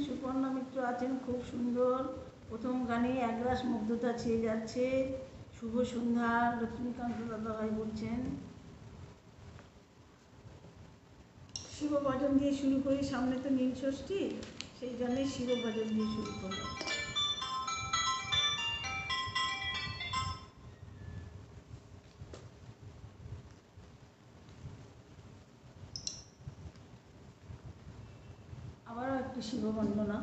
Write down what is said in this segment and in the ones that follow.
সুপর্ণা মিত্র আছেন, খুব সুন্দর। প্রথম গানে একরাশ মুগ্ধতা ছেয়ে যাচ্ছে। শুভ সন্ধ্যা লক্ষ্মীকান্ত দাদাভাই বলছেন। শিব ভজন দিয়ে শুরু করি, সামনে তো নীল ষষ্ঠী, সেই জন্যে শিব ভজন দিয়ে শুরু করলাম। আবারও একটি শিব বন্দনা।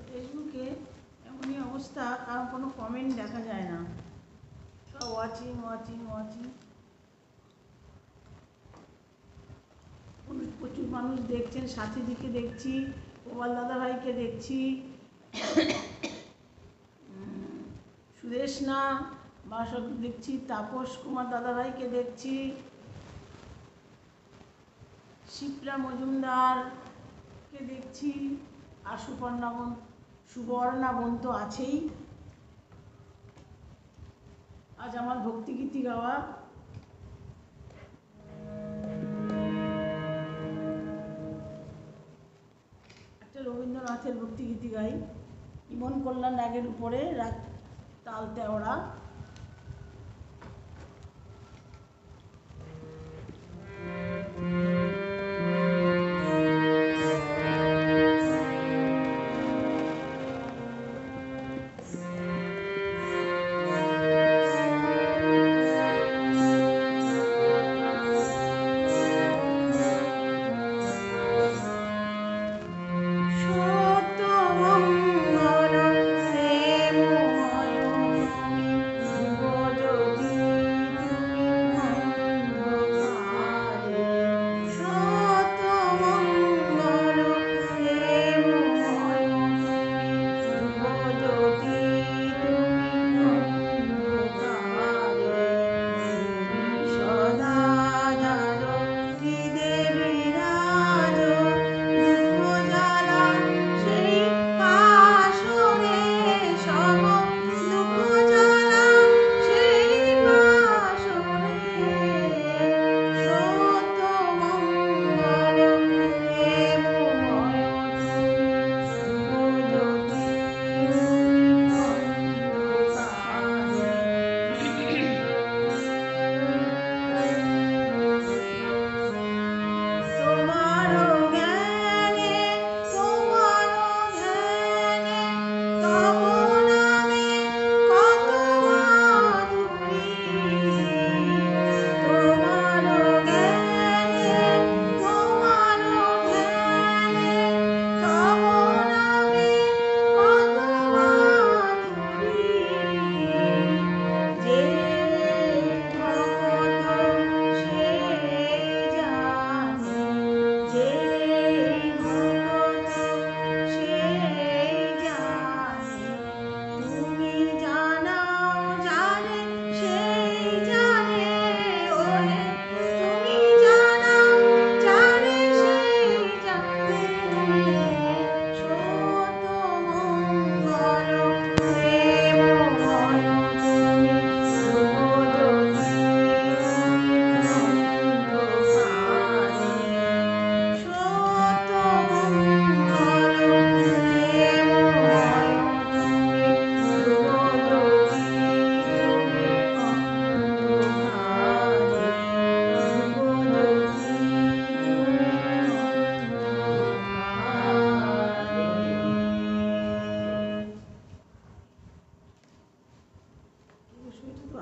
ফেসবুকে এমনই অবস্থা, কারণ কোনো কমেন্ট দেখা যায় না, সব ওয়াচিং ওয়াচিং ওয়াচিং। প্রচুর মানুষ দেখছেন, সাথীদিকে দেখছি, গোপাল দাদাভাইকে দেখছি, সুদেশনা বাসক দেখছি, তাপস কুমার দাদাভাইকে দেখছি, শিপ্রা মজুমদারকে দেখছি, আর সুবর্ণা বোন তো আছেই। আজ আমার ভক্তিগীতি গাওয়া। একটা রবীন্দ্রনাথের ভক্তিগীতি গাই। ইমন কল্যাণ রাগের উপরে, রাগ তাল তেওড়া।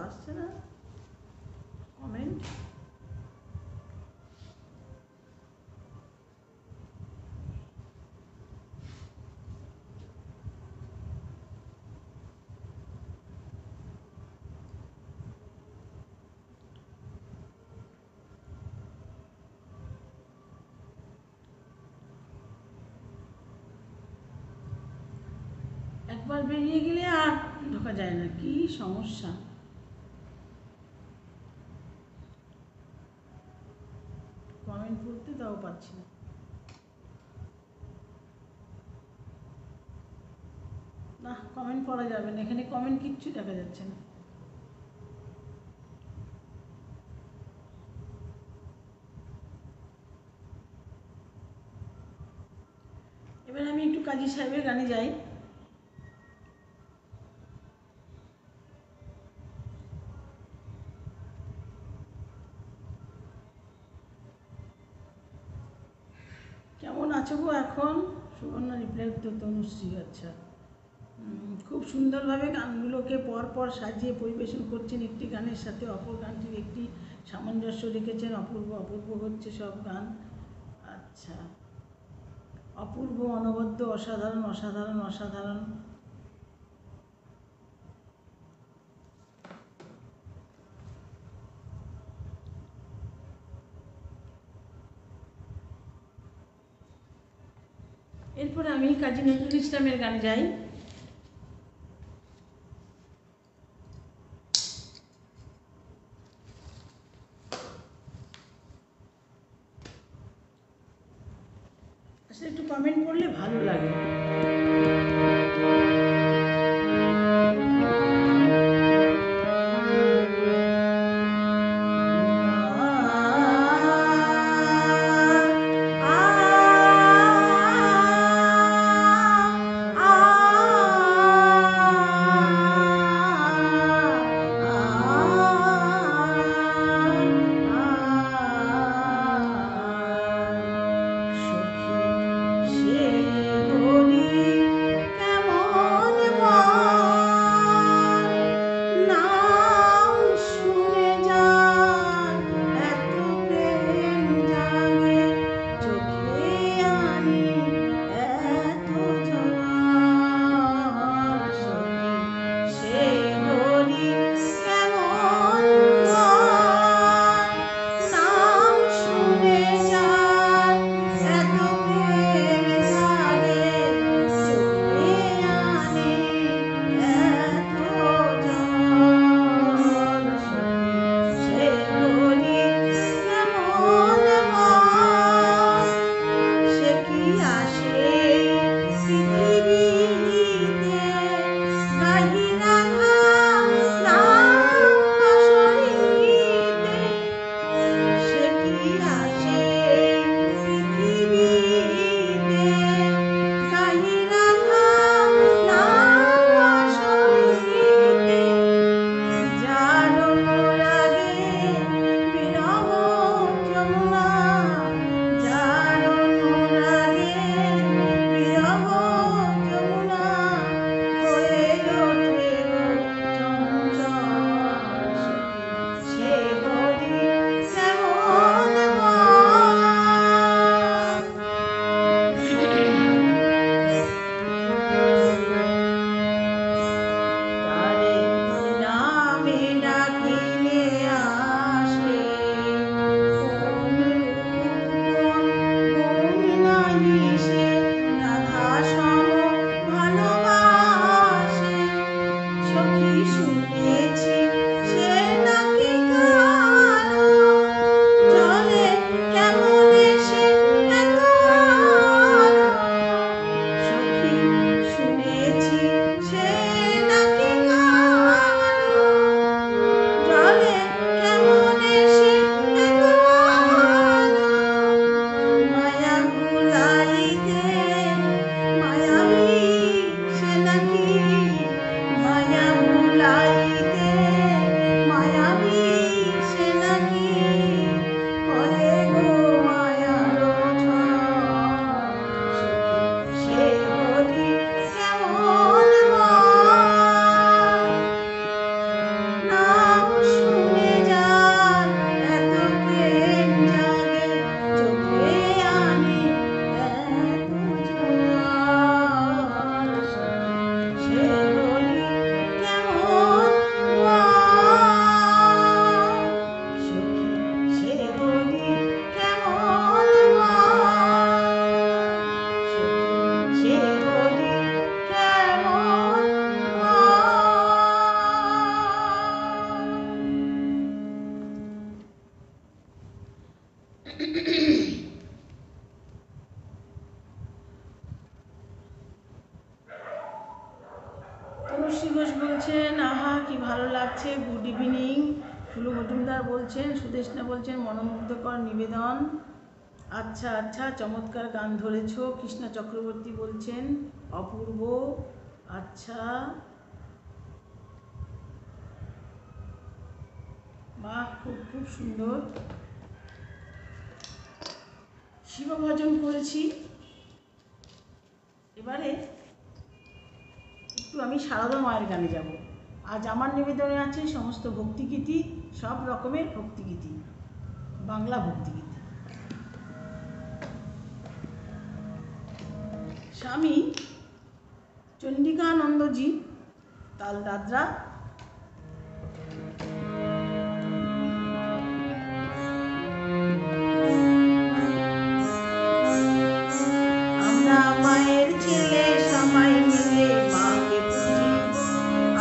আসছে না কমেন্ট। একবার বেরিয়ে গেলে আর ঢোকা যায় না, কি সমস্যা। কমেন্ট পড়তে তাও পাচ্ছি না। না, কমেন্ট পড়া যাবে না, এখানে কমেন্ট কিচ্ছু দেখা যাচ্ছে না। এবার আমি একটু কাজী সাহেবের গানে যাই। কেমন আছো গো এখন? সুবর্ণা রিপ্লাই উত্তর তনুশ্রী। আচ্ছা, খুব সুন্দরভাবে গানগুলোকে পরপর সাজিয়ে পরিবেশন করছেন একটি গানের সাথে অপর গানটির একটি সামঞ্জস্য রেখেছেন। অপূর্ব অপূর্ব হচ্ছে সব গান। আচ্ছা, অপূর্ব, অনবদ্য, অসাধারণ অসাধারণ অসাধারণ। এরপরে আমি কাজী নজরুল ইসলামের গানে যাই। আসলে একটু কমেন্ট করলে ভালো লাগে। তনুশ্রী ঘোষ বলছেন আহা কি ভালো লাগছে, গুড ইভিনিং। ফুলু মজুমদার বলছেন, সুদেশনা বলছেন মনোমুগ্ধকর নিবেদন। আচ্ছা আচ্ছা, চমৎকার গান ধরেছ। কৃষ্ণা চক্রবর্তী বলছেন অপূর্ব। আচ্ছা, বাহ, খুব খুব সুন্দর। শিব ভজন করেছি। এবারে একটু আমি সারদা মায়ের গানে যাব। আজ আমার নিবেদনে আছে সমস্ত ভক্তিগীতি, সব রকমের ভক্তিগীতি, বাংলা ভক্তিগীতি। স্বামী চন্ডিকানন্দজি, তাল দাদরা। আমরা মায়ের ছেলে সবাই মিলে মাকে পুজিব,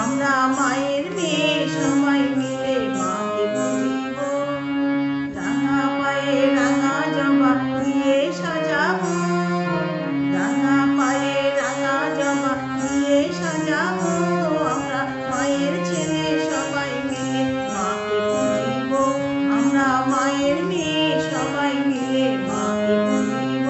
আমরা মায়ের মেয়ে সবাই মিলে মাকে পুজিব। রাঙা পায়ে রাঙা জবা দিয়ে সাজাবো, রাঙা পায়ে রাঙা জবা দিয়ে সাজাবো। আমরা মায়ের ছেলে সবাই মিলে মাকে পুজিব, আমরা মায়ের মেয়ে সবাই মিলে মাকে পুজিব।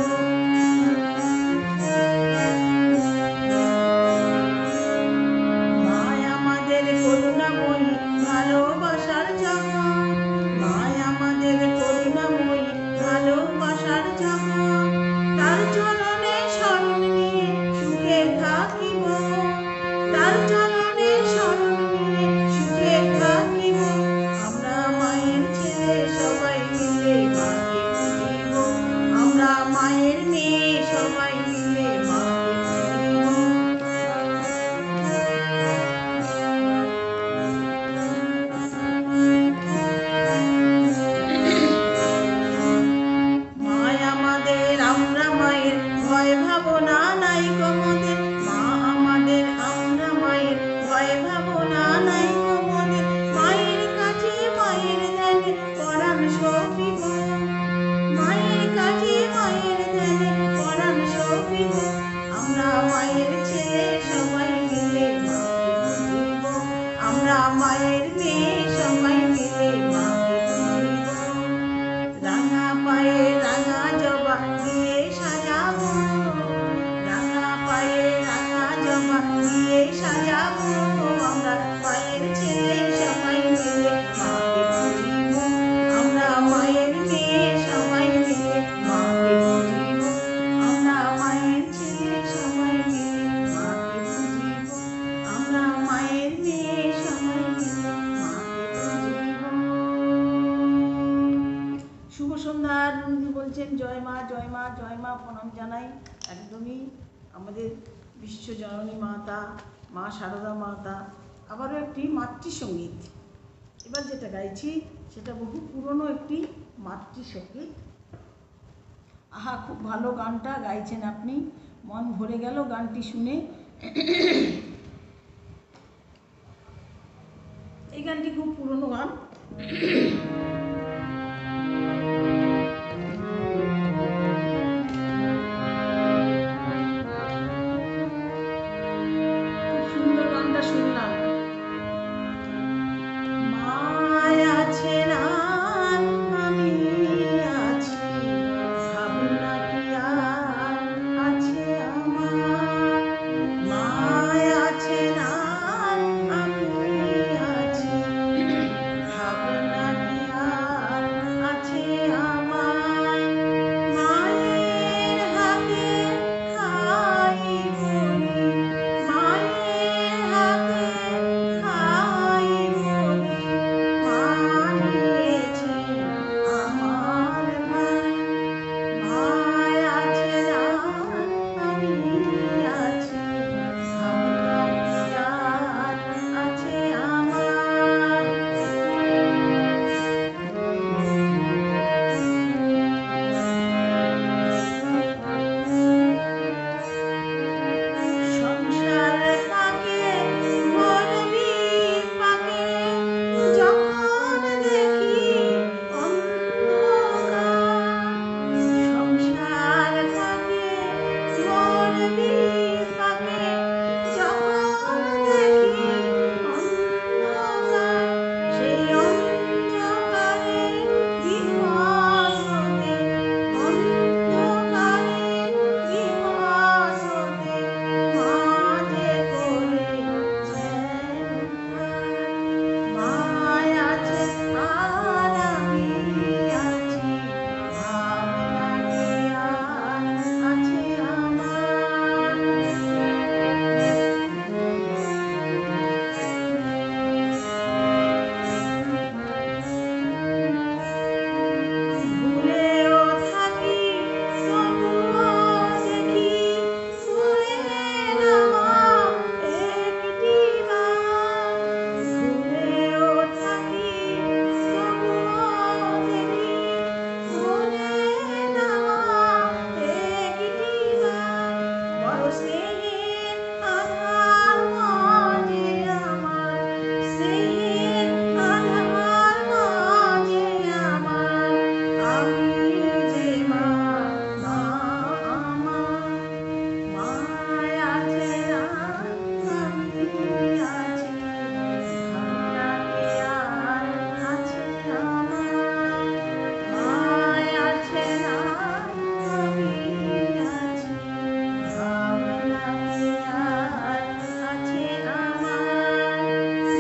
মায় আমাদের করুণাময়ী, ভালোবাসার জগৎ, মায় আমাদের করুণাময়ী, ভালোবাসার জগৎ। তার চরণে শরণ নিয়ে সুখে থাকিব, তার চরণে শরণ নিয়ে সুখে থাকিব। আমরা মায়ের ছেলে সবাই মিলে মাকে পুজিব, আমরা মায়ের মেয়ে সবাই মিলে মাকে পুজিব। মায় আমাদের, আমরা মায়ের, ভয় ভাবনা নাই কোমদের। মা আমাদের, আমরা মায়ের, ভয় ভাবনা নাই কোমদের। মায়ের কাছে মায়ের ধ্যানে পরাণ সপিব, মায়ের কাছে মায়ের ধ্যানে পরাণ সপিব। আমরা মায়ের ছেলে সবাই মিলে মাকে পুজিব, আমরা মায়ের মেয়ে সবাই মিলে মাকে পুজিব। রাঙা পায়ে রাঙা জবা দিয়ে সাজাবো, রাঙা পায়ে রাঙা জবা দিয়ে সাজাবো। আমরা মায়ের ছেলে সবাই মিলে মাকে পুজিব, আমরা মায়ের মেয়ে সবাই মিলে মাকে পুজিব। আমরা মায়ের ছেলে সবাই মিলে মাকে পুজিব, আমরা মায়ের মেয়ে সবাই মিলে মাকে পুজিব। শুভ সন্ধ্যা। রুন্দি বলছেন জয় মা জয় মা জয় মা, প্রণাম জানাই। একদমই আমাদের বিশ্বজননী মাতা, মা সারদা মাতা। আবারও একটি মাতৃসঙ্গীত। এবার যেটা গাইছি সেটা বহু পুরনো একটি মাতৃসঙ্গীত। আহা, খুব ভালো গানটা গাইছেন আপনি, মন ভরে গেল গানটি শুনে। এই গানটি খুব পুরনো গান। সুন্দর গানটা শুনলাম। মায় আছে না আমি আছি, ভাবনা কি আর আছে আমার। মায় আছে না আমি আছি, স্নেহের আধার মাঝে আমার, স্নেহের আধার মাঝে আমার, আমি যে মা, মা আমার, মায় আছে না আমি আছি, ভাবনাতে আর আছে আমার, মায় আছে না আমি আছি, ভাবনাতে আর আছে আমার,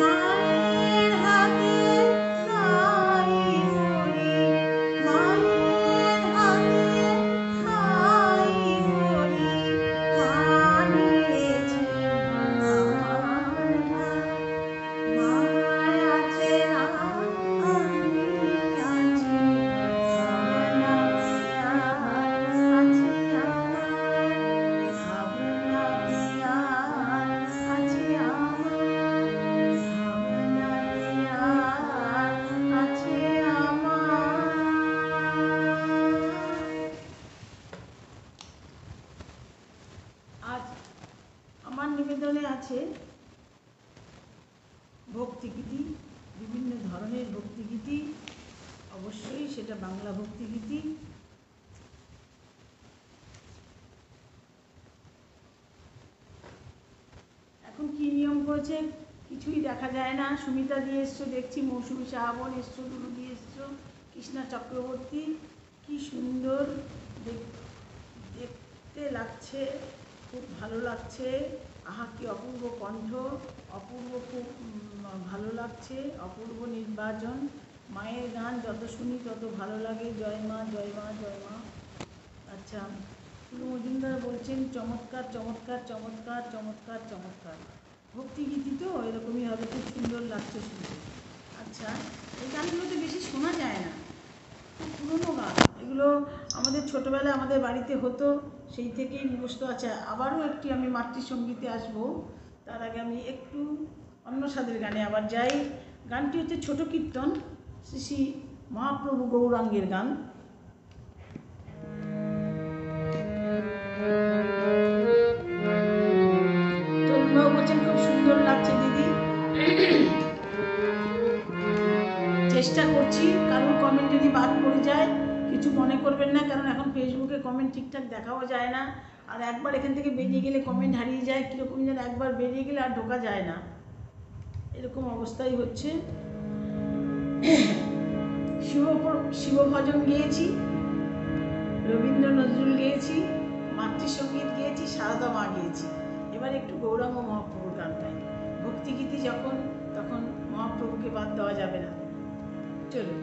মায়ের হাতে খাই মরি, মায়ের হাতে খাই মরি, মা নিয়েছে আমার ভার, মায় আছে না আমি আছি, ভাবনাতে আর আছে আমার, ভাবনাতে আর আছে আমার, ভাবনাতে আর আছে আমার। আজ আমার নিবেদনে আছে ভক্তিগীতি, বিভিন্ন ধরনের ভক্তিগীতি, অবশ্যই সেটা বাংলা ভক্তিগীতি। এখন কি নিয়ম করেছে কিছুই দেখা যায় না। সুমিতা দিয়ে এসছো দেখছি, মৌসুমী সাহাবন এসছো, দুলু দিয়ে এসছো, কৃষ্ণা চক্রবর্তী, কি সুন্দর দেখতে লাগছে, খুব ভালো লাগছে। আহা কি অপূর্ব কণ্ঠ, অপূর্ব, খুব ভালো লাগছে, অপূর্ব নির্বাচন। মায়ের গান যত শুনি তত ভালো লাগে। জয় মা, জয় মা, জয় মা। আচ্ছা, পুরো মজুমদার বলছেন চমৎকার চমৎকার চমৎকার চমৎকার চমৎকার। ভক্তিগীতি তো এরকমই হবে, খুব সুন্দর লাগছে শুনতে। আচ্ছা, এই গানগুলো তো বেশি শোনা যায় না, খুব পুরনো গান এগুলো। আমাদের ছোটোবেলায় আমাদের বাড়িতে হতো, সেই থেকেই মুখস্থ আছে। আবারও একটি আমি মাতৃসঙ্গীতে আসবো, তার আগে আমি একটু অন্য স্বাদের গানে আবার যাই। গানটি হচ্ছে ছোট কীর্তন, শ্রী শ্রী মহাপ্রভু গৌরাঙ্গের গান। তরুণবাবু বলছেন খুব সুন্দর লাগছে দিদি। চেষ্টা করছি, কারোর কমেন্ট যদি বাদ পড়ে যায় কিছু মনে করবেন না, কারণ এখন ফেসবুকে কমেন্ট ঠিকঠাক দেখাও যায় না। আর একবার এখান থেকে বেরিয়ে গেলে কমেন্ট হারিয়ে যায়, কীরকম যেন একবার বেরিয়ে গেলে আর ঢোকা যায় না, এরকম অবস্থাই হচ্ছে। শিবভজন গেয়েছি, রবীন্দ্র নজরুল গেয়েছি, মাতৃসঙ্গীত গেয়েছি, সারদা মা গেয়েছি। এবার একটু গৌরাঙ্গ মহাপ্রভুর গান গাই। ভক্তিগীতি যখন, তখন মহাপ্রভুকে বাদ দেওয়া যাবে না। চলুন।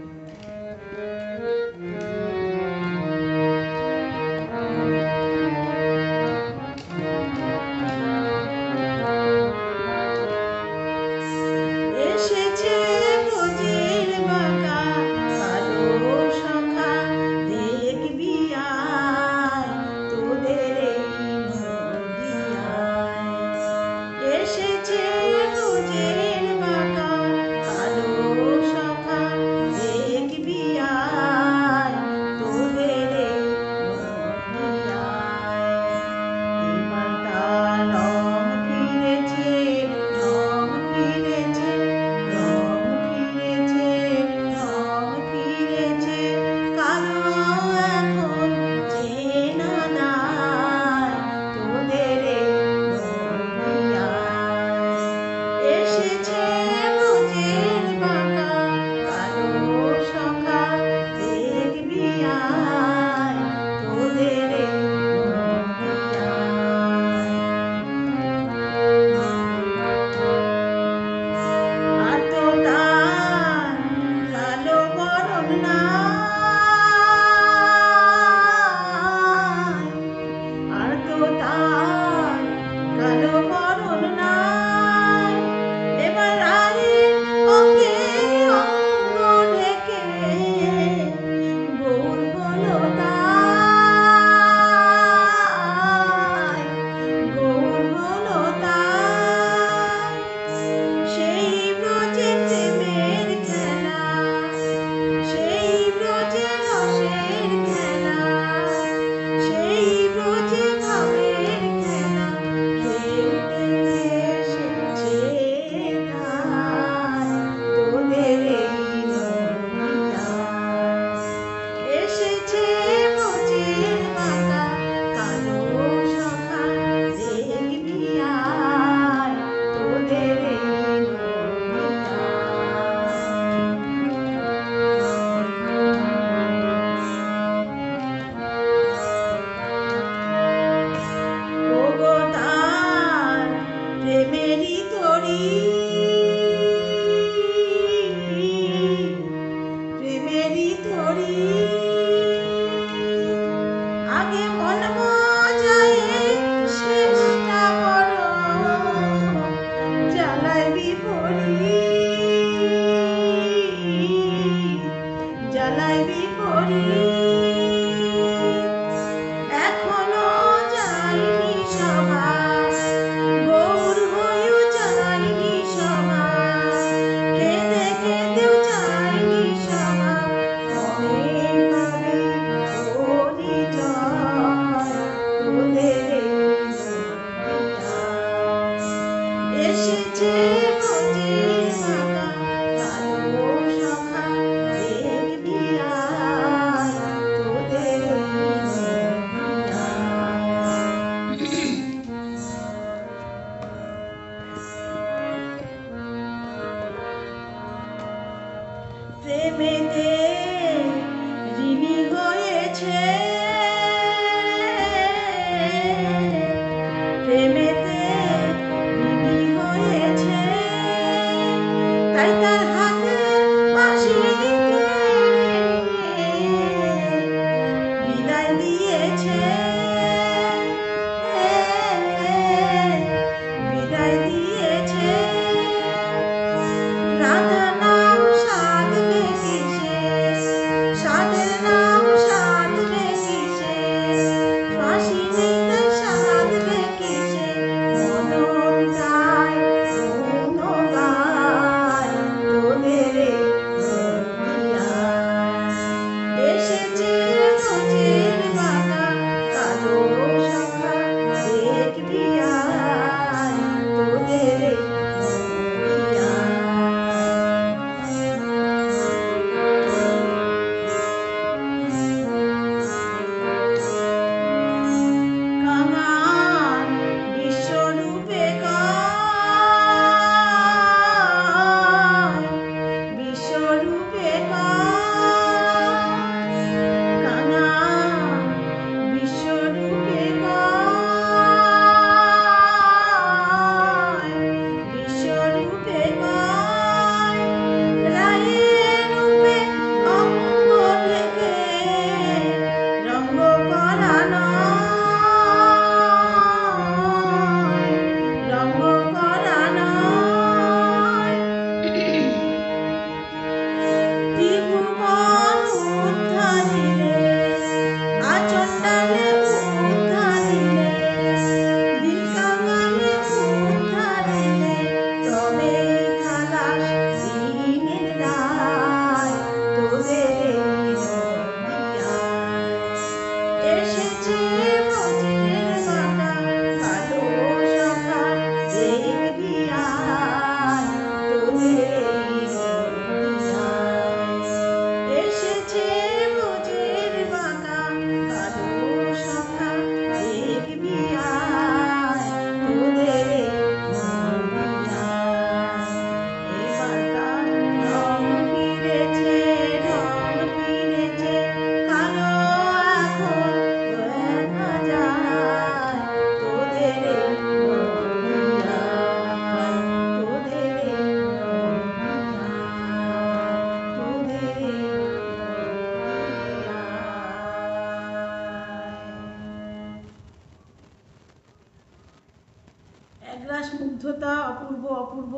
একরাশ মুগ্ধতা, অপূর্ব অপূর্ব,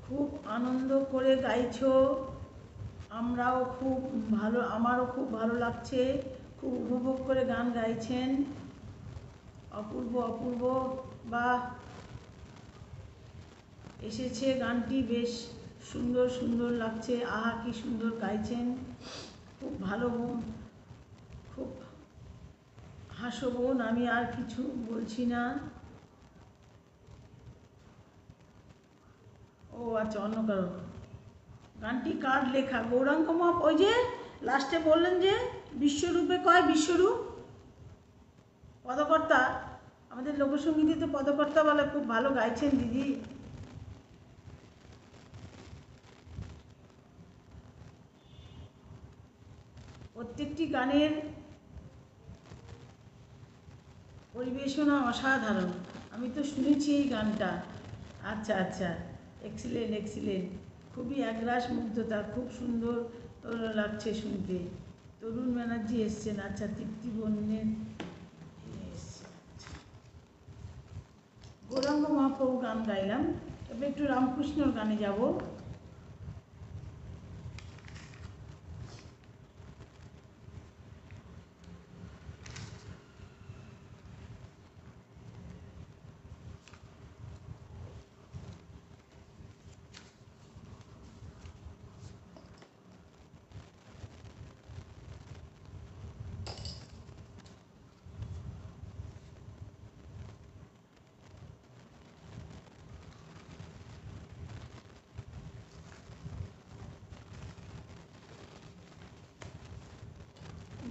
খুব আনন্দ করে গাইছো, আমরাও খুব ভালো, আমারও খুব ভালো লাগছে, খুব উপভোগ করে গান গাইছেন, অপূর্ব অপূর্ব। বা এসেছে গানটি বেশ সুন্দর সুন্দর লাগছে, আহা কি সুন্দর গাইছেন, খুব ভালো, খুব হাসো বোন, আমি আর কিছু বলছি না। ও আচ্ছা, অন্য কারো। গানটি কার লেখা? গৌরাঙ্গ মা। ওই যে লাস্টে বললেন যে বিশ্বরূপে কয়, বিশ্বরূপ পদকর্তা, আমাদের লোকসঙ্গীতে পদকর্তা বলে, খুব ভালো গাইছেন দিদি। প্রত্যেকটি গানের পরিবেশনা অসাধারণ, আমি তো শুনেছি এই গানটা। আচ্ছা আচ্ছা, এক্সিলেন্ট এক্সিলেন্ট, খুবই একরাশ মুগ্ধতা, খুব সুন্দর লাগছে শুনতে। তরুণ ব্যানার্জি এসছেন, আচ্ছা, তৃপ্তি বন্যের এসছে। গৌরাঙ্গ মহাপ্রভু গান গাইলাম, তবে একটু রামকৃষ্ণর গানে যাব।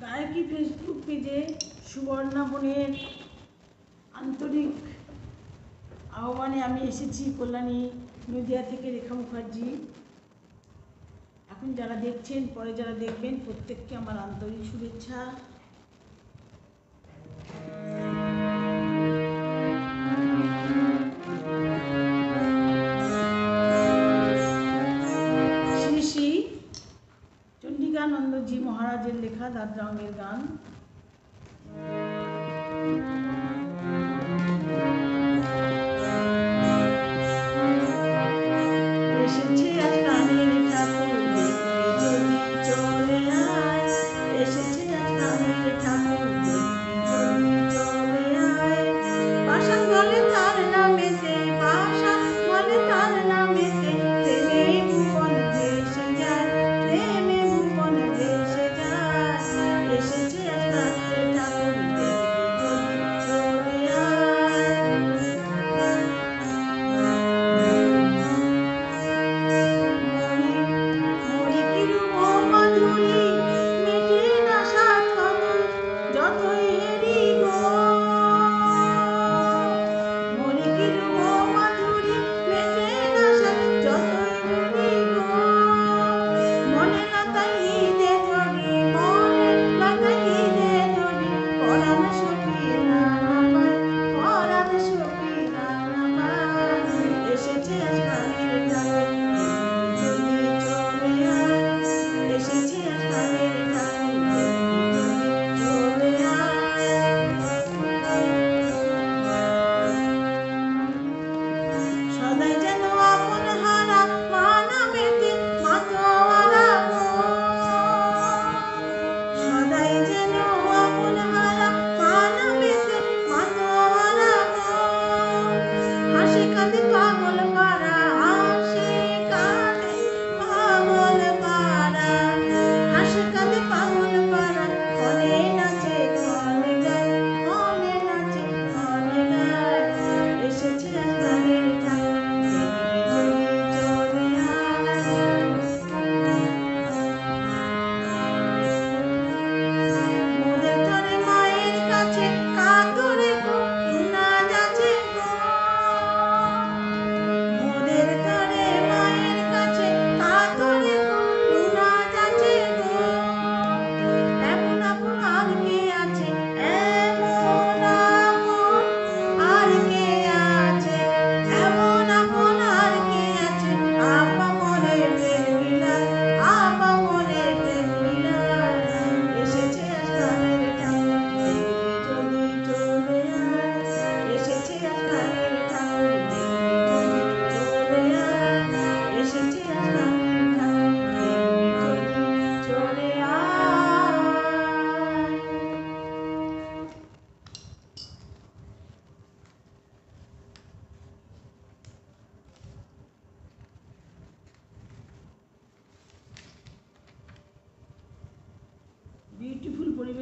গায়কী ফেসবুক পেজে সুবর্ণা বোনের আন্তরিক আহ্বানে আমি এসেছি, কল্যাণী নদিয়া থেকে রেখা মুখার্জি। এখন যারা দেখছেন, পরে যারা দেখবেন, প্রত্যেককে আমার আন্তরিক শুভেচ্ছা। শ্রী শ্রী চণ্ডিকানন্দজি মহারাজের লেখা দাদরাঙের গান। এসেছে আজ কানের ঠাকুর দেখতে যদি চলে আয়, এসেছে আজ কানের ঠাকুর দেখতে যদি চলে আয়, পাশান বলে তার নামেতে, পাশান বলে তার নামেতে, প্রেমে ভুবন ভেসে যায়, প্রেমে ভুবন ভেসে যায়, এসেছে আজ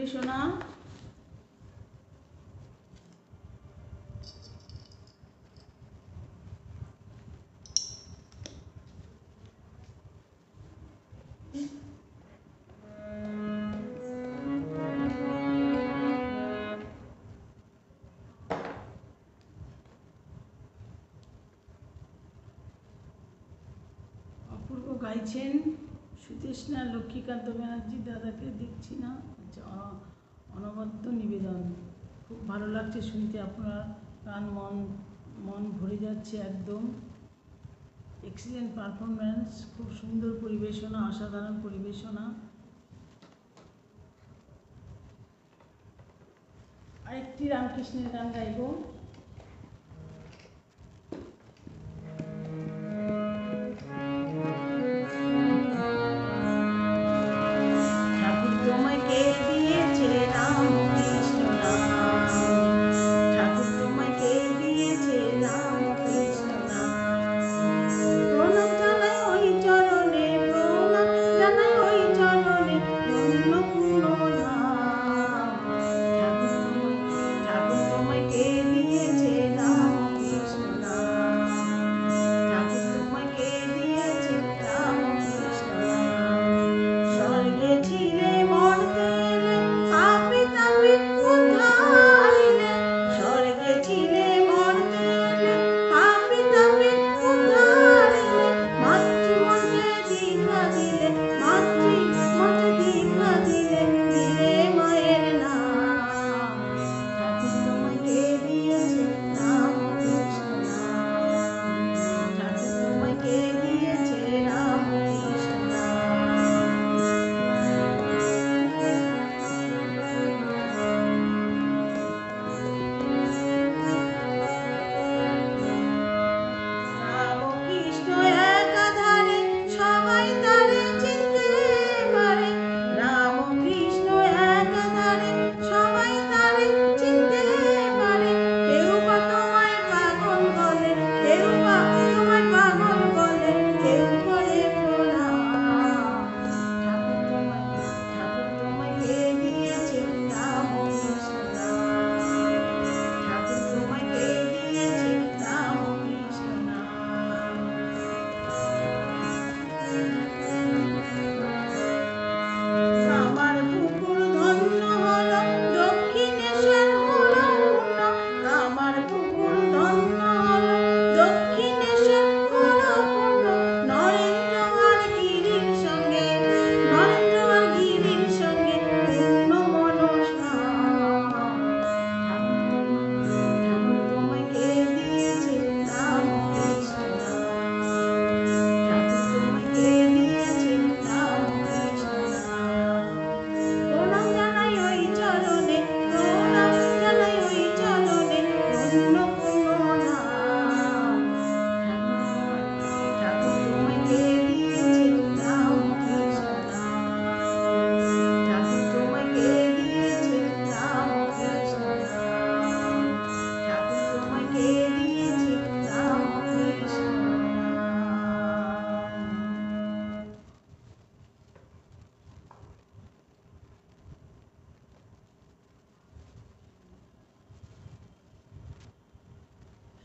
পরিবেশনা। অপূর্ব গাইছেন সুতৃষ্ণা লক্ষ্মীকান্ত ব্যানার্জি দাদাকে দেখছি না। আচ্ছা, অনবদ্য নিবেদন। খুব ভালো লাগছে শুনতে, আপনার গান মন ভরে যাচ্ছে একদম। এক্সিলেন্ট পারফরম্যান্স, খুব সুন্দর পরিবেশনা, অসাধারণ পরিবেশনা। আরেকটি রামকৃষ্ণের গান গাইব।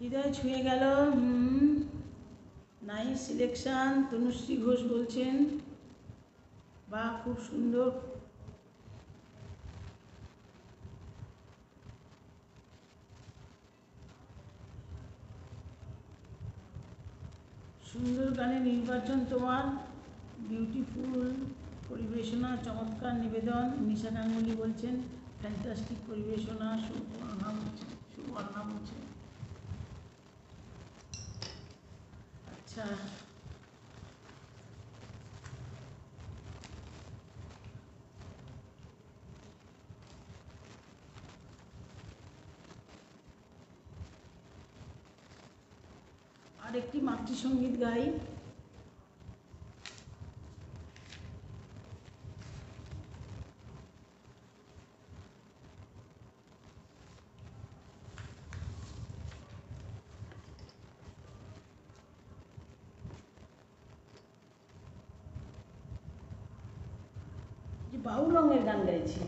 হৃদয় ছুঁয়ে গেল। নাইস সিলেকশন, তনুশ্রী ঘোষ বলছেন। বা খুব সুন্দর। সুন্দর গানের নির্বাচন তোমার, বিউটিফুল পরিবেশনা, চমৎকার নিবেদন। নিশা গাঙ্গুলি বলছেন ফ্যান্টাস্টিক পরিবেশনা, সুবর্ণা বলছেন। আচ্ছা, আরেকটি মাতৃসঙ্গীত গাই। বাউল রঙের গান গাইছি।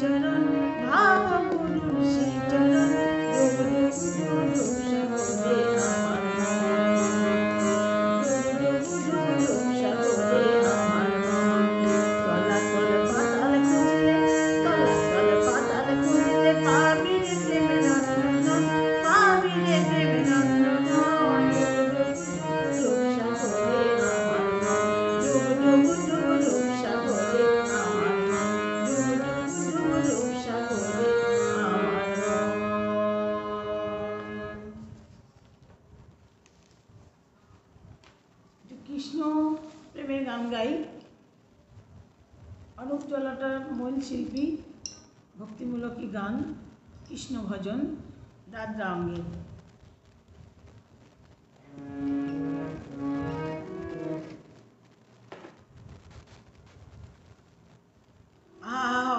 চরণ ভাব গুরুর শ্রী চরণ যোগ যোগ যোগ সাগরে আমার যোগ যোগ যোগ সাগরে আমার তলাতল পাতাল খুঁজলে তলাতল পাতাল খুঁজলে পাবি রে প্রেমের নন্দন পাবি রে প্রেমের নন্দন যোগ সাগরে আমার যোগ যোগ যোগ সাগরে আমার যোগ যোগ সাগরে আমার কৃষ্ণ প্রেমের গান গাই। অনুপ জলাটার মূল শিল্পী, ভক্তিমূলকী গান, কৃষ্ণ ভজন, দাদরা অঙ্গের।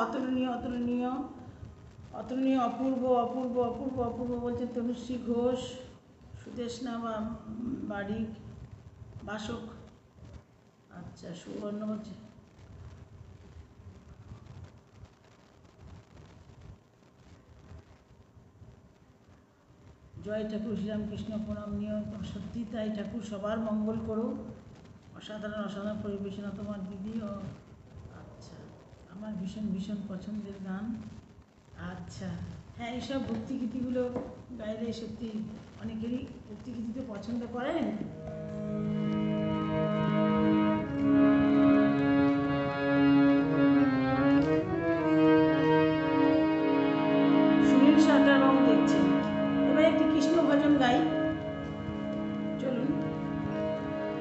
অতুলনীয় অতুলনীয় অতুলনীয়, অপূর্ব অপূর্ব অপূর্ব অপূর্ব বলছে তনুশ্রী ঘোষ, সুদেশনা বারিক, বাসক। আচ্ছা, সুবর্ণ বলছে জয় ঠাকুর, শ্রীরামকৃষ্ণ প্রণাম নিও। সত্যি তাই ঠাকুর, সবার মঙ্গল করো। অসাধারণ অসাধারণ পরিবেশনা তোমার দিদি। ও আচ্ছা, আমার ভীষণ ভীষণ পছন্দের গান। আচ্ছা, হ্যাঁ, এইসব ভক্তিগীতিগুলো গাইলে সত্যি অনেকেরই ভক্তিগীতিতে পছন্দ করেন। সুনীল সরকারবাবু দেখছেন। এবার একটি কৃষ্ণ ভজন গাই, চলুন।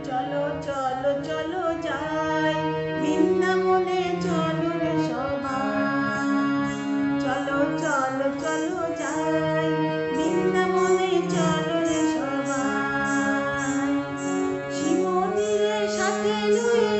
চলো চলো চলো যাই বৃন্দাবনে, চলো রে সবাই, চলো চলো চলো যাই বৃন্দাবনে, চলো রে সবাই, শ্রীমতীরে সাথে লয়ে,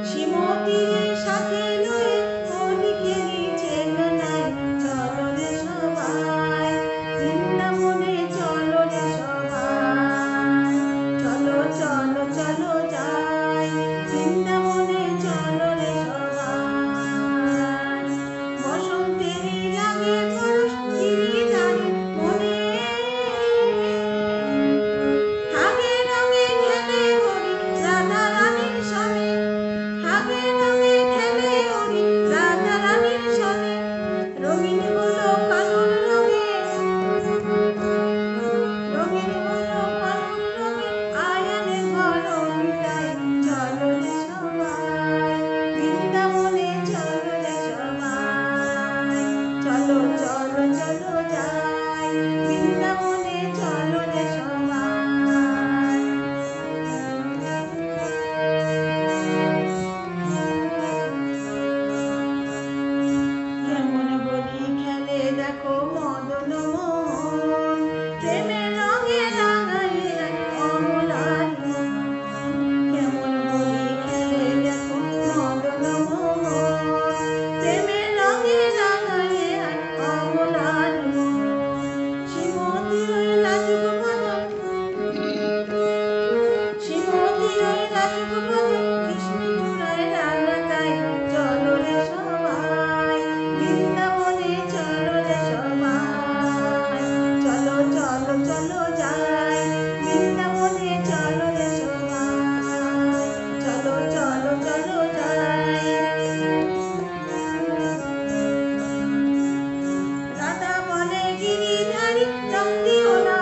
শ্রীমতীরে সাথে লয়ে অলিখেরি চেতনায়, চলো রে সবাই বৃন্দাবনে, চলো রে সবাই, চলো চলো চলো যাই বৃন্দাবনে, চলো রে সবাই, বসন্তেরই লাগে পরশ গিরিধারে মনে, হাগে রঙে খেলে হরি রাধা রানীর সনে, হাগে রঙে খেলে হরি রাধা রানীর সনে, রঙিন হলো কানুর রঙে, রঙিন হলো কানুর রঙে, আয়ানে ঘর মিটাই, চলো রে সবাই বৃন্দাবনে, চলো রে সবাই, চলো চলো চলো যাই বৃন্দাবনে, চলো রে সবাই। কেমন বলি খেলে দেখো মদন মোহন, প্রেমের রঙে রাঙায় অমলার মন, কেমন বলি খেলে দেখো মদন মোহন, প্রেমের রঙে রাঙায় অমলার মন, শ্রীমতীর ওই লাজুক বদন, শ্রীমতীর ওই লাজুক বদন, কৃষ্ণ চূড়ায় রাগাতাই, চলো রে সবাই বৃন্দাবনে, চলো রে সবাই, চলো চলো চলো যাই বৃন্দাবনে, চলো রে সবাই, চলো চলো চলো যাই। রাধা বলে গিরিধারী রং দিও না,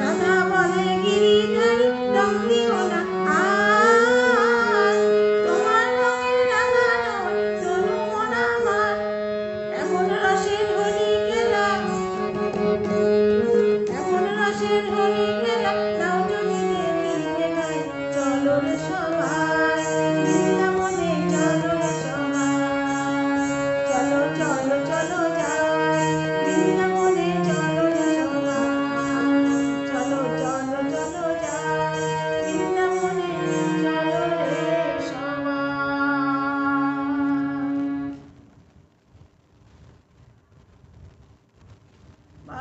রাধা বলে গিরিধারী রং দিও না, তোমার রঙে রাঙানো তনু মন আমার, এমন রসের হোলি খেলা, এমন রসের হোলি খেলা, নাও যদি দেখিতে গাই, চলো রে সবাই বৃন্দাবনে, চলো রে সবাই, চলো চলো চলো যাই বৃন্দাবনে, চলো রে সবাই, চলো চলো চলো যাই বৃন্দাবনে, চলো রে সবাই।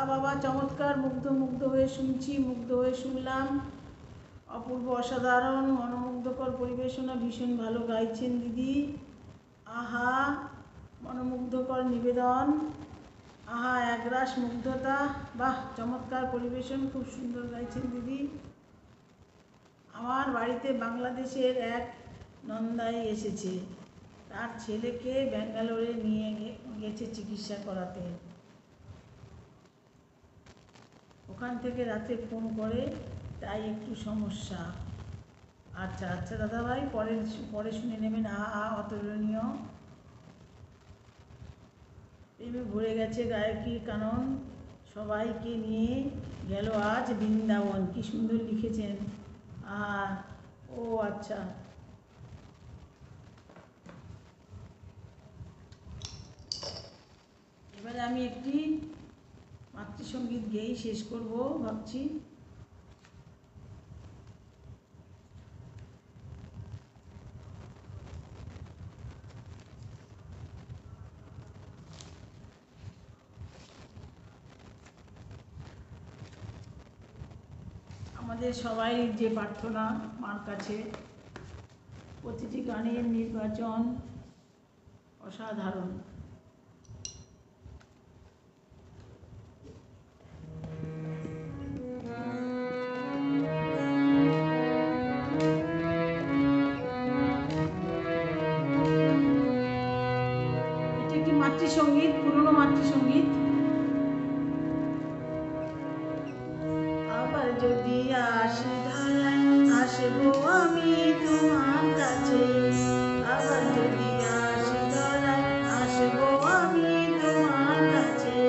বাবা, চমৎকার, মুগ্ধ মুগ্ধ হয়ে শুনছি, মুগ্ধ হয়ে শুনলাম। অপূর্ব অসাধারণ মনোমুগ্ধকর পরিবেশনা, ভীষণ ভালো গাইছেন দিদি। আহা মনোমুগ্ধকর নিবেদন, আহা একরাশ মুগ্ধতা, বাহ চমৎকার পরিবেশন, খুব সুন্দর গাইছেন দিদি। আমার বাড়িতে বাংলাদেশের এক নন্দাই এসেছে, তার ছেলেকে ব্যাঙ্গালোরে নিয়ে গেছে চিকিৎসা করাতে। ওখান থেকে রাতে ফোন করে, তাই একটু সমস্যা। আচ্ছা আচ্ছা দাদাভাই, পরে শুনে নেবেন। আহা অতুলনীয়, প্রেমে ভরে গেছে গায়কীর কানন, সবাইকে নিয়ে গেল আজ বৃন্দাবন। কি সুন্দর লিখেছেন। ও আচ্ছা, এবারে আমি একটি মাতৃসঙ্গীত গেয়েই শেষ করব ভাবছি। আমাদের সবাই যে প্রার্থনা মার কাছে, প্রতিটি গানের নির্বাচন অসাধারণ। এটি একটি মাতৃসঙ্গীত, পুরনো মাতৃসঙ্গীত। আবার যদি আসি ধরায় আসবো আমি তোমার কাছে, আবার যদি আসি ধরায় আসবো আমি তোমার কাছে।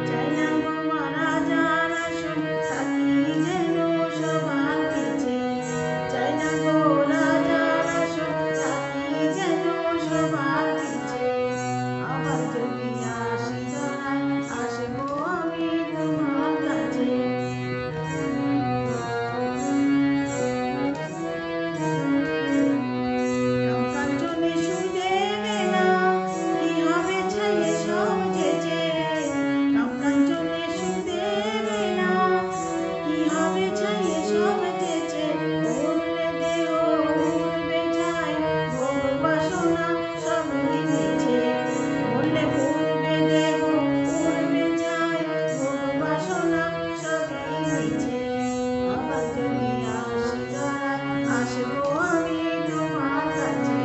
চাই না গো মারা যার আসন, থাকি যেন সবার কাছে। চাই না গো রাজার আসন, থাকি যেন সবার কাছে। আবার যদি আসি ধরায় আসবো আমি তোমার কাছে। কাঞ্চনে সুদেবে না, কি হবে ছাইয়ে সব যেচে। কাঞ্চনে সুদেবে না, কি হবে ছাইয়ে সব যেচে। উড়লে দেহ উড়বে যায়, ভোগ বাসনা সবই মিছে। উড়লে উড়বে দেহ উড়বে যায়, ভোগ বাসনা সবই মিছে। আবার যদি আসি ধরায় আসবো আমি তোমার কাছে।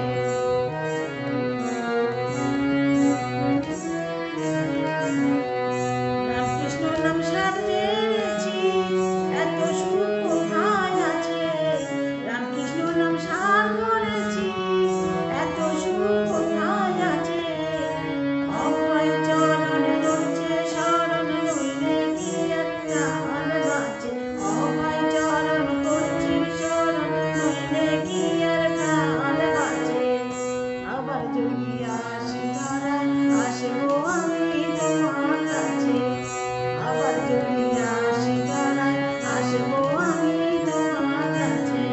রামকৃষ্ণ নাম সাজেছি, এত সুখ কোথায় আছে। রামকৃষ্ণ নাম সার করেছি, এত সুখ কোথায় আছে। অভয় চরণ রয়েছে শরণ, নইলে কি আর প্রাণ বাঁচে। অভয় চরণ করছি শরণ, নইলে কি আর প্রাণ বাঁচে। আবার যদি আসি ধরায় আসবো আমি তোমার কাছে। আবার যদি আসি ধরায় আসবো আমি তোমার কাছে।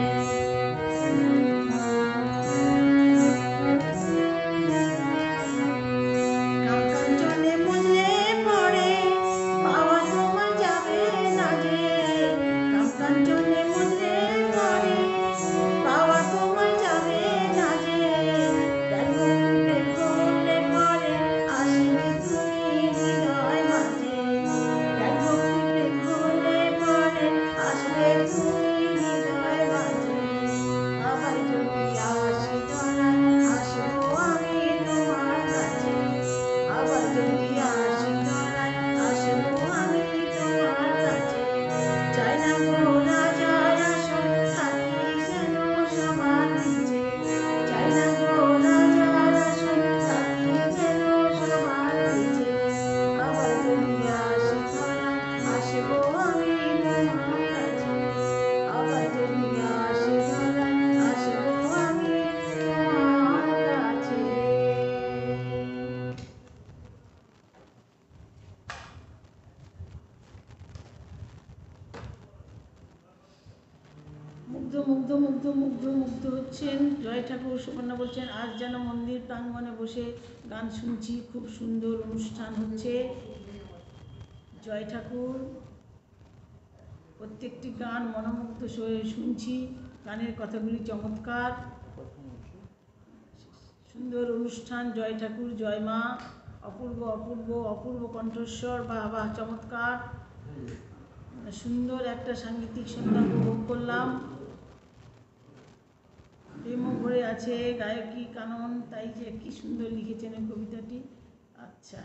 কাঞ্চনে মুজলে পড়ে, পাওয়া তোমার যাবে না যে। কাঞ্চনে মুজলে পড়ে, পাওয়া তোমার যাবে না যে। দেখো প্রেম করলে পরে আসবে তুমি হৃদয় মাঝে। দেখো প্রেম করলে পরে আসবে তুমি হৃদয় মাঝে। আবার যদি আসি ধরায় আসবো আমি তোমার কাছে। আবার যদি আসি ধরায় আসবো আমি তোমার কাছে। চাই না গো রাজার আসন, থাকি যেন সবার নিচে। চাই না গো রাজার আসন, থাকি যেন সবার নিচে। আবার যদি আসি ধরায় আসবো আমি তোমার কাছে। আবার যদি আসি ধরায় আসবো আমি তোমার কাছে। মুগ্ধ মুগ্ধ মুগ্ধ মুগ্ধ মুগ্ধ হচ্ছেন জয় ঠাকুর। সুপর্ণা বলছেন, আজ যেন মন্দির প্রাঙ্গণে বসে গান শুনছি, খুব সুন্দর অনুষ্ঠান হচ্ছে। জয় ঠাকুর। প্রত্যেকটি গান মনোমুগ্ধ শুনছি, গানের কথাগুলি চমৎকার, সুন্দর অনুষ্ঠান। জয় ঠাকুর, জয় মা, অপূর্ব অপূর্ব অপূর্ব কণ্ঠস্বর, বাহ বাহ, চমৎকার, সুন্দর একটা সাংগীতিক সন্ধ্যা উপভোগ করলাম। প্রেমও ভরে আছে, গায়কী কানন, তাই যে কি সুন্দর লিখেছেন এই কবিতাটি। আচ্ছা,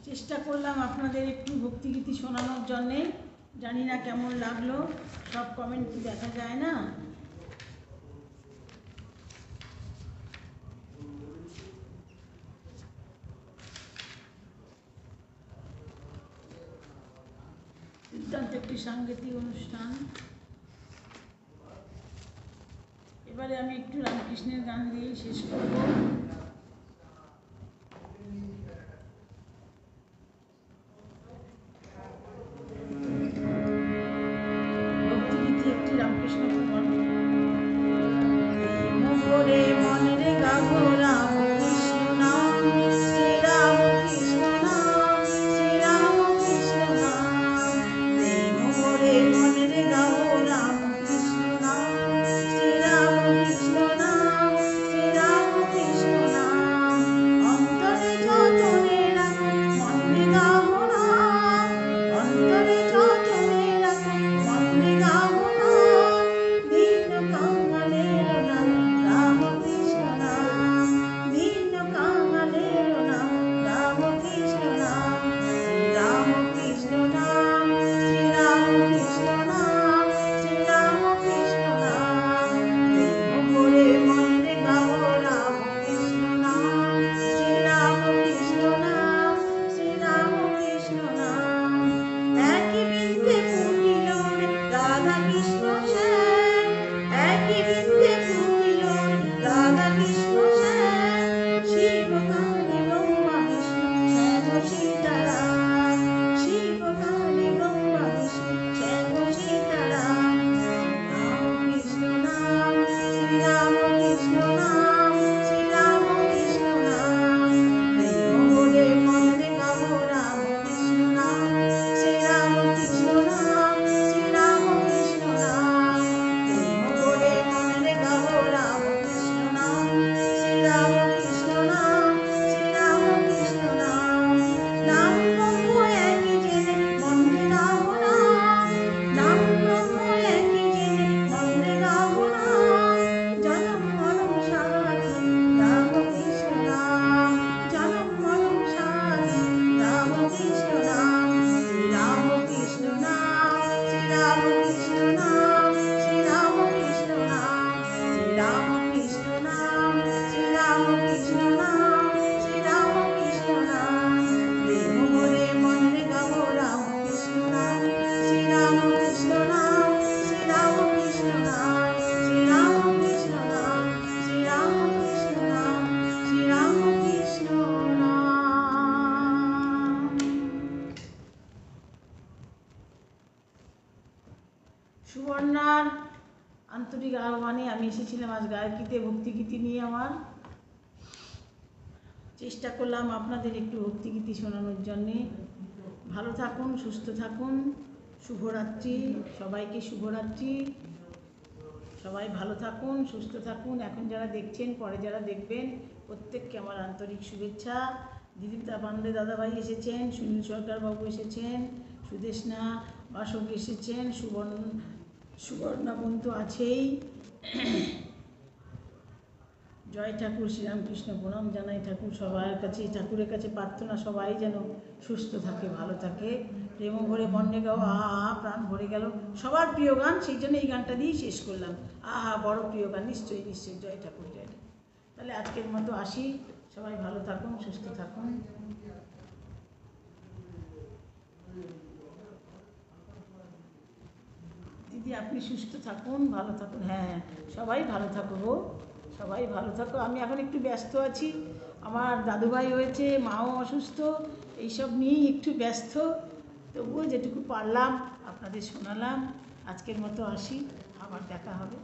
চেষ্টা করলাম আপনাদের একটু ভক্তিগীতি শোনানোর জন্যে, জানি না কেমন লাগলো, সব কমেন্ট দেখা যায় না। দুর্দান্ত একটি সাংগীতিক অনুষ্ঠান। এবারে আমি একটু রামকৃষ্ণের গান দিয়ে শেষ করব। ভক্তিগীতি একটি রামকৃষ্ণ কুমার। মোরে মনের গাবো রাম কৃষ্ণ নাম, শ্রী রাম কৃষ্ণ নাম, শ্রী রাম কৃষ্ণ নাম। মোরে মনের গাবো রাম কৃষ্ণ নাম, শ্রী রাম কৃষ্ণ নাম, শ্রী রাম কৃষ্ণ নাম। অন্তরে যতনে রাখো মনে গাবো নাম, অন্তরে যতনে রাখো মনে গাবো নাম। দীন কাঙালের নাম রাম কৃষ্ণ নাম, দীন কাঙালের নাম রাম কৃষ্ণ নাম। শ্রী রাম কৃষ্ণ নাম, শ্রী রাম কৃষ্ণ নাম, শ্রী রাম কৃষ্ণ নাম। মোরে মনে গাবো রাম কৃষ্ণ নাম, শ্রী রাম কৃষ্ণ নাম, শ্রী রাম কৃষ্ণ নাম। একই বৃন্দে ফুটিল রে রাধা কৃষ্ণ সেন, একই বৃন্দে ফুটিল রে রাধা কৃষ্ণ সেন। শিব কালী ব্রহ্মা বিষ্ণু শ্যাম সীতারাম, শিব কালী ব্রহ্মা বিষ্ণু শ্যাম সীতারাম। রাম কৃষ্ণ নাম, শ্রী রাম কৃষ্ণ নাম, শ্রী রাম কৃষ্ণ নাম। মোরে মনে গাবো রাম কৃষ্ণ নাম, শ্রী রাম কৃষ্ণ নাম, শ্রী রাম কৃষ্ণ নাম। মোরে মনে গাবো রাম কৃষ্ণ নাম, শ্রী রাম কৃষ্ণ নাম, শ্রী রাম কৃষ্ণ নাম। নাম ব্রহ্ম একই জেনে মনে গাবো নাম, নাম ব্রহ্ম একই জেনে মনে গাবো নাম। জনম মরণ সাথী রাম কৃষ্ণ নাম, জনম মরণ সাথী রাম কৃষ্ণ নাম। শ্রী রাম কৃষ্ণ নাম, শ্রী রাম কৃষ্ণ নাম, শ্রী রাম কৃষ্ণ নাম। শ্রী রাম কৃষ্ণ নাম, শ্রী রাম কৃষ্ণ নাম, শ্রী রাম কৃষ্ণ নাম। মোরে মনে গাবো রাম কৃষ্ণ নাম, শ্রী রাম কৃষ্ণ নাম, শ্রী রাম কৃষ্ণ নাম, শ্রী রাম কৃষ্ণ নাম, শ্রী রাম কৃষ্ণ নাম, শ্রী রাম কৃষ্ণ নাম। সুবর্ণার আন্তরিক আহ্বানে আমি এসেছিলাম আজ গায়কিতে ভক্তিগীতি নিয়ে। আমার চেষ্টা করলাম আপনাদের একটু ভক্তিগীতি শোনানোর জন্যে। ভালো থাকুন, সুস্থ থাকুন, শুভরাত্রি সবাইকে, শুভরাত্রি। সবাই ভালো থাকুন, সুস্থ থাকুন। এখন যারা দেখছেন, পরে যারা দেখবেন, প্রত্যেককে আমার আন্তরিক শুভেচ্ছা। দিলীপ পান্ডে দাদাভাই এসেছেন, সুনীল সরকার বাবু এসেছেন, সুদেশনা বাসক এসেছেন, সুবর্ণা বন্ধু আছেই। জয় ঠাকুর, শ্রীরামকৃষ্ণ প্রণাম জানাই ঠাকুর সবার কাছে। ঠাকুরের কাছে প্রার্থনা সবাই যেন সুস্থ থাকে, ভালো থাকে। প্রেম ভরে মনে গাও আহা আহা, প্রাণ ভরে গেল, সবার প্রিয় গান, সেই জন্য এই গানটা দিয়েই শেষ করলাম। আহা, বড় প্রিয় গান, নিশ্চয়ই নিশ্চয়ই। জয় ঠাকুর, জয় ঠাকুর। তাহলে আজকের মতো আসি, সবাই ভালো থাকুন, সুস্থ থাকুন। দিদি আপনি সুস্থ থাকুন, ভালো থাকুন। হ্যাঁ, সবাই ভালো থাকবো, সবাই ভালো থাকো। আমি এখন একটু ব্যস্ত আছি, আমার দাদুভাই হয়েছে, মাও অসুস্থ, এইসব নিয়েই একটু ব্যস্ত। তবুও যেটুকু পারলাম আপনাদের শোনালাম। আজকের মতো আসি, আবার দেখা হবে।